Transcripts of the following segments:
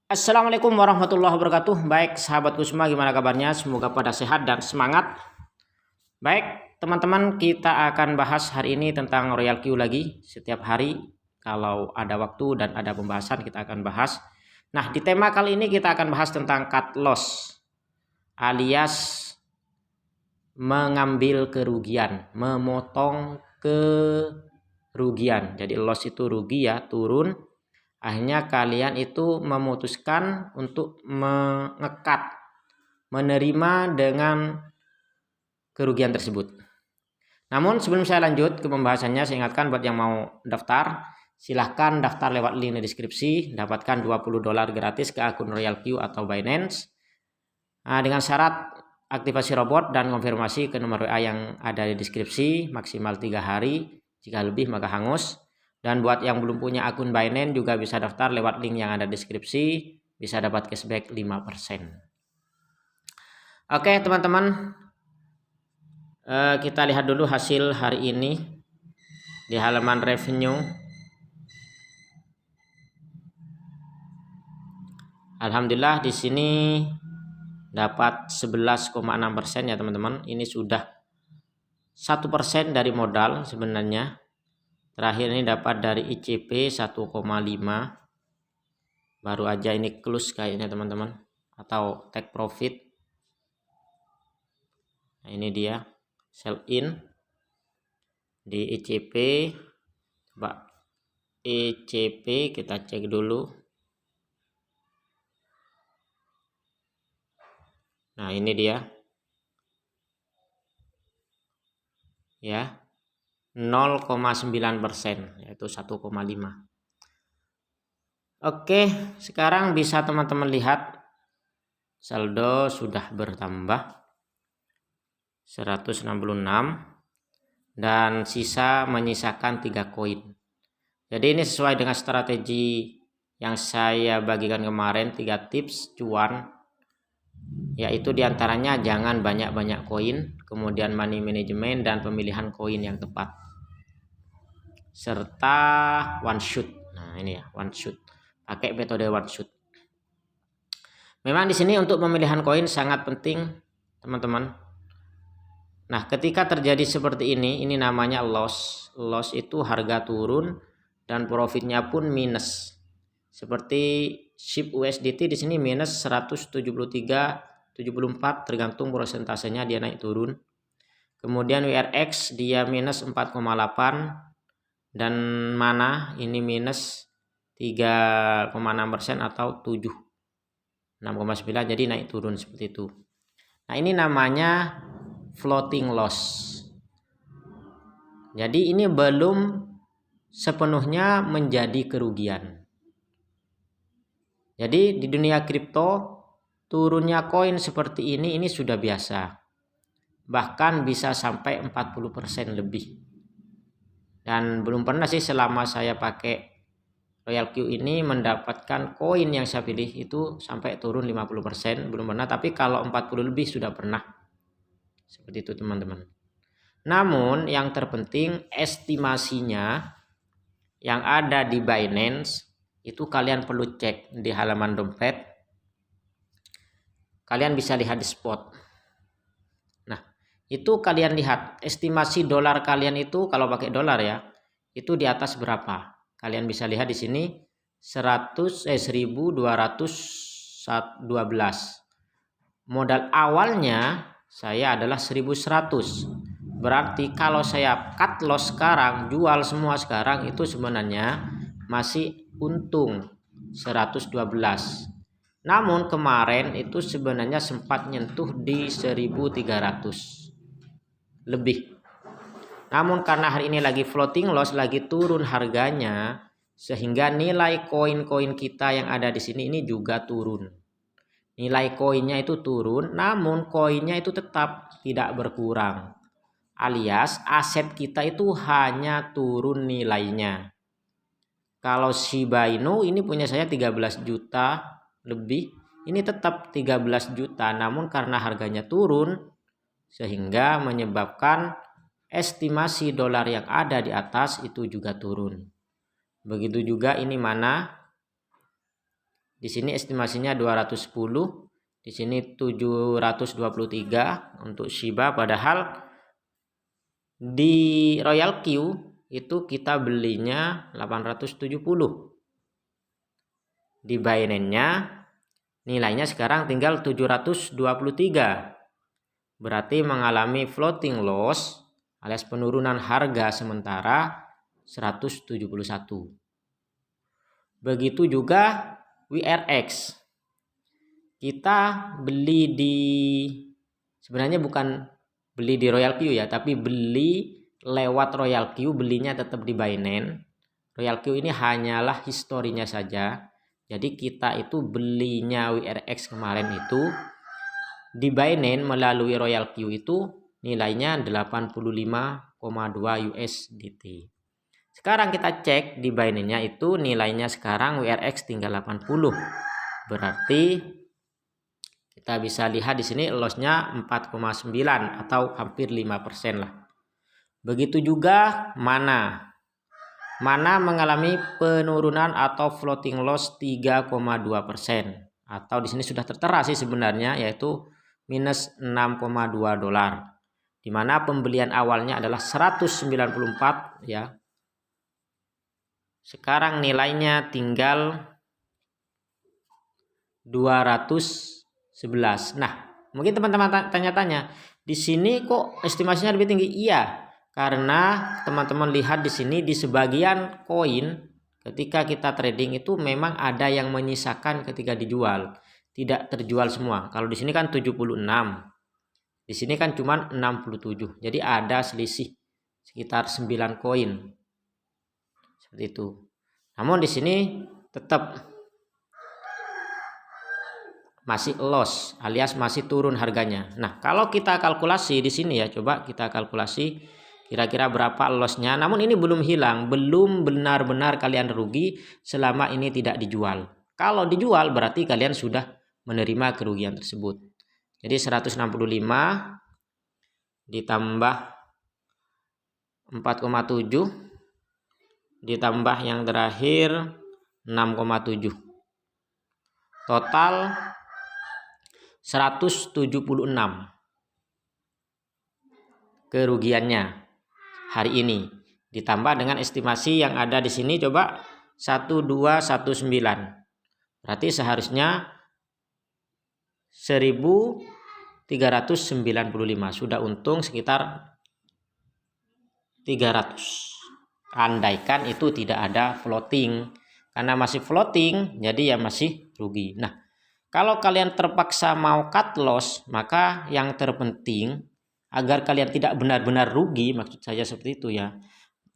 Assalamualaikum warahmatullahi wabarakatuh. Baik sahabatku semua, gimana kabarnya? Semoga pada sehat dan semangat. Baik teman-teman, kita akan bahas hari ini tentang Royal Q lagi. Setiap hari kalau ada waktu dan ada pembahasan kita akan bahas. Nah, di tema kali ini kita akan bahas tentang cut loss alias mengambil kerugian, memotong kerugian. Jadi loss itu rugi ya, turun. Akhirnya kalian itu memutuskan untuk mengekat, menerima dengan kerugian tersebut. Namun sebelum saya lanjut ke pembahasannya, saya ingatkan buat yang mau daftar, silahkan daftar lewat link di deskripsi, dapatkan $20 gratis ke akun Royal Q atau Binance. Dengan syarat aktivasi robot dan konfirmasi ke nomor WA yang ada di deskripsi, maksimal 3 hari, jika lebih maka hangus. Dan buat yang belum punya akun Binance juga bisa daftar lewat link yang ada di deskripsi, bisa dapat cashback 5%. Oke teman-teman, kita lihat dulu hasil hari ini di halaman revenue. Alhamdulillah di sini dapat 11,6% ya teman-teman. Ini sudah 1% dari modal sebenarnya. Terakhir ini dapat dari ICP 1,5. Baru aja ini close kayaknya teman-teman, atau take profit. Nah, ini dia sell in di ICP. Coba ICP kita cek dulu. Nah, ini dia. Ya. 0,9%, yaitu 1,5. Oke, sekarang bisa teman-teman lihat saldo sudah bertambah 166 dan sisa menyisakan 3 koin. Jadi ini sesuai dengan strategi yang saya bagikan kemarin, 3 tips cuan, yaitu diantaranya jangan banyak-banyak koin, kemudian money management dan pemilihan koin yang tepat, serta one shot. Nah ini ya, one shot, pakai metode one shot. Memang di sini untuk pemilihan koin sangat penting teman-teman. Nah ketika terjadi seperti ini namanya loss. Loss itu harga turun dan profitnya pun minus. Seperti SHIB USDT di sini minus 173,74, tergantung persentasenya dia naik turun. Kemudian WRX dia minus 4,8 dan mana ini minus 3,6% atau 6,9, jadi naik turun seperti itu. Nah ini namanya floating loss. Jadi ini belum sepenuhnya menjadi kerugian. Jadi di dunia kripto turunnya koin seperti ini sudah biasa. Bahkan bisa sampai 40% lebih. Dan belum pernah sih selama saya pakai Royal Q ini mendapatkan koin yang saya pilih itu sampai turun 50%, belum pernah. Tapi kalau 40 lebih sudah pernah. Seperti itu teman-teman. Namun yang terpenting estimasinya yang ada di Binance itu kalian perlu cek di halaman dompet. Kalian bisa lihat di spot. Nah, itu kalian lihat estimasi dolar kalian itu kalau pakai dolar ya, itu di atas berapa? Kalian bisa lihat di sini 1212. Modal awalnya saya adalah 1100. Berarti kalau saya cut loss sekarang, jual semua sekarang, itu sebenarnya masih untung 112. Namun kemarin itu sebenarnya sempat nyentuh di 1300 lebih. Namun karena hari ini lagi floating loss, lagi turun harganya, sehingga nilai koin-koin kita yang ada di sini ini juga turun. Nilai koinnya itu turun, namun koinnya itu tetap tidak berkurang. Alias aset kita itu hanya turun nilainya. Kalau Shiba Inu ini punya saya 13 juta lebih, ini tetap 13 juta, namun karena harganya turun sehingga menyebabkan estimasi dolar yang ada di atas itu juga turun. Begitu juga ini mana Di sini estimasinya 210, di sini 723 untuk Shiba, padahal di Royal Q itu kita belinya 870. Di Binance-nya nilainya sekarang tinggal 723. Berarti mengalami floating loss alias penurunan harga sementara 171. Begitu juga WRX. Kita beli sebenarnya bukan beli di Royal Q ya, tapi beli lewat Royal Q, belinya tetap di Binance. Royal Q ini hanyalah historinya saja. Jadi kita itu belinya WRX kemarin itu di Binance melalui Royal Q itu nilainya 85,2 USDT. Sekarang kita cek di Binance-nya itu nilainya sekarang WRX tinggal 80. Berarti kita bisa lihat di sini loss-nya 4,9 atau hampir 5% lah. Begitu juga Mana. Mana mengalami penurunan atau floating loss 3,2%. Atau di sini sudah tertera sih sebenarnya, yaitu minus 6,2 dolar. Di mana pembelian awalnya adalah 194 ya. Sekarang nilainya tinggal 211. Nah, mungkin teman-teman tanya-tanya, di sini kok estimasinya lebih tinggi? Iya, karena teman-teman lihat di sini di sebagian koin ketika kita trading itu memang ada yang menyisakan ketika dijual, tidak terjual semua. Kalau di sini kan 76. Di sini kan cuma 67. Jadi ada selisih sekitar 9 koin. Seperti itu. Namun di sini tetap masih loss alias masih turun harganya. Nah, kalau kita kalkulasi di sini ya, coba kita kalkulasi kira-kira berapa lossnya. Namun ini belum hilang, belum benar-benar kalian rugi selama ini tidak dijual. Kalau dijual berarti kalian sudah menerima kerugian tersebut. Jadi 165 ditambah 4,7 ditambah yang terakhir 6,7. Total 176 kerugiannya hari ini, ditambah dengan estimasi yang ada di sini coba 1219. Berarti seharusnya 1395, sudah untung sekitar 300. Andaikan itu tidak ada floating, karena masih floating jadi ya masih rugi. Nah, kalau kalian terpaksa mau cut loss, maka yang terpenting agar kalian tidak benar-benar rugi, maksud saya seperti itu ya,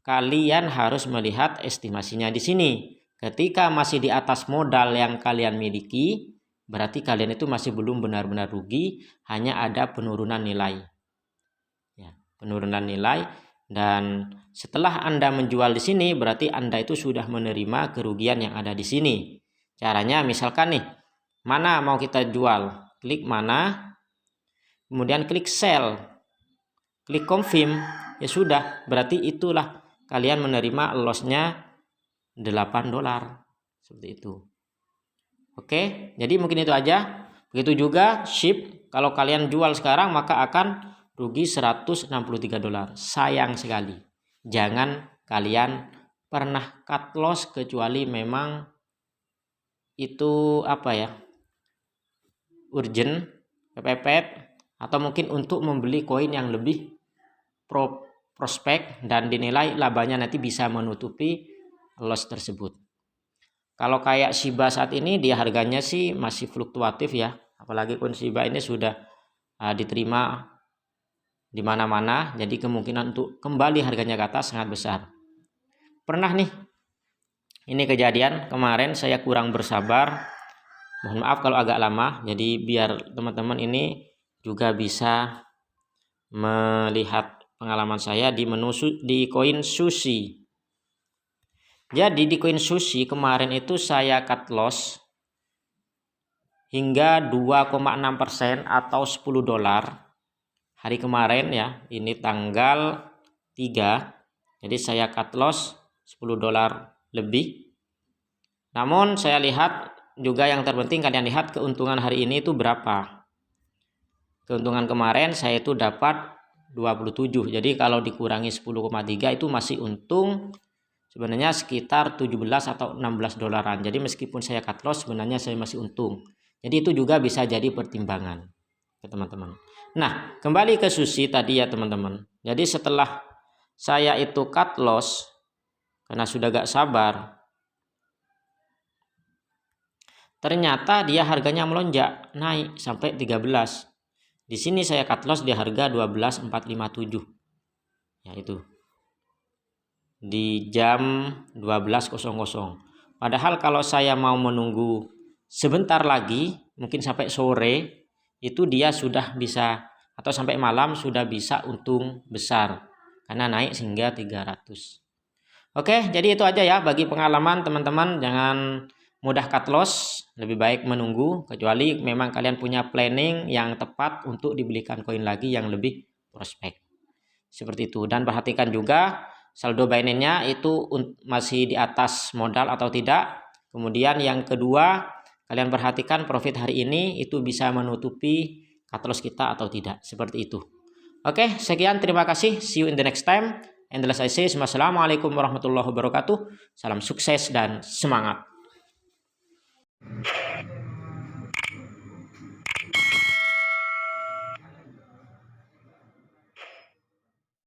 kalian harus melihat estimasinya di sini. Ketika masih di atas modal yang kalian miliki, berarti kalian itu masih belum benar-benar rugi, hanya ada penurunan nilai. Ya, penurunan nilai. Dan setelah Anda menjual di sini, berarti Anda itu sudah menerima kerugian yang ada di sini. Caranya misalkan nih, Mana mau kita jual, klik Mana, kemudian klik sell, klik confirm, ya sudah, berarti itulah kalian menerima lossnya 8 dolar, seperti itu. Oke, jadi mungkin itu aja. Begitu juga SHIB, kalau kalian jual sekarang maka akan rugi 163 dolar. Sayang sekali. Jangan kalian pernah cut loss kecuali memang itu apa ya, urgent, kepepet, atau mungkin untuk membeli koin yang lebih prospek dan dinilai labanya nanti bisa menutupi loss tersebut. Kalau kayak Shiba saat ini dia harganya sih masih fluktuatif ya, apalagi koin Shiba ini sudah diterima di mana-mana, jadi kemungkinan untuk kembali harganya ke atas sangat besar. Pernah nih ini kejadian kemarin, saya kurang bersabar, mohon maaf kalau agak lama, jadi biar teman-teman ini juga bisa melihat pengalaman saya di menu di koin Sushi. Jadi di koin Sushi kemarin itu saya cut loss hingga 2,6% atau 10 dolar. Hari kemarin ya, ini tanggal 3. Jadi saya cut loss 10 dolar lebih. Namun saya lihat juga yang terpenting kalian lihat keuntungan hari ini itu berapa. Keuntungan kemarin saya itu dapat 27. Jadi kalau dikurangi 10,3 itu masih untung sebenarnya sekitar 17 atau 16 dolaran. Jadi meskipun saya cut loss sebenarnya saya masih untung. Jadi itu juga bisa jadi pertimbangan ya teman-teman. Nah, kembali ke Sushi tadi ya teman-teman. Jadi setelah saya itu cut loss karena sudah gak sabar, ternyata dia harganya melonjak naik sampai 13. Di sini saya cut loss di harga 12.457. Ya itu. Di jam 12.00. Padahal kalau saya mau menunggu sebentar lagi, mungkin sampai sore, itu dia sudah bisa, atau sampai malam sudah bisa untung besar karena naik hingga 300. Oke, jadi itu aja ya bagi pengalaman teman-teman. Jangan mudah cut loss, lebih baik menunggu, kecuali memang kalian punya planning yang tepat untuk dibelikan koin lagi yang lebih prospek. Seperti itu. Dan perhatikan juga saldo Binance-nya itu masih di atas modal atau tidak. Kemudian yang kedua, kalian perhatikan profit hari ini itu bisa menutupi cut loss kita atau tidak. Seperti itu. Oke, sekian, terima kasih. See you in the next time. And as I say, wassalamualaikum warahmatullahi wabarakatuh. Salam sukses dan semangat.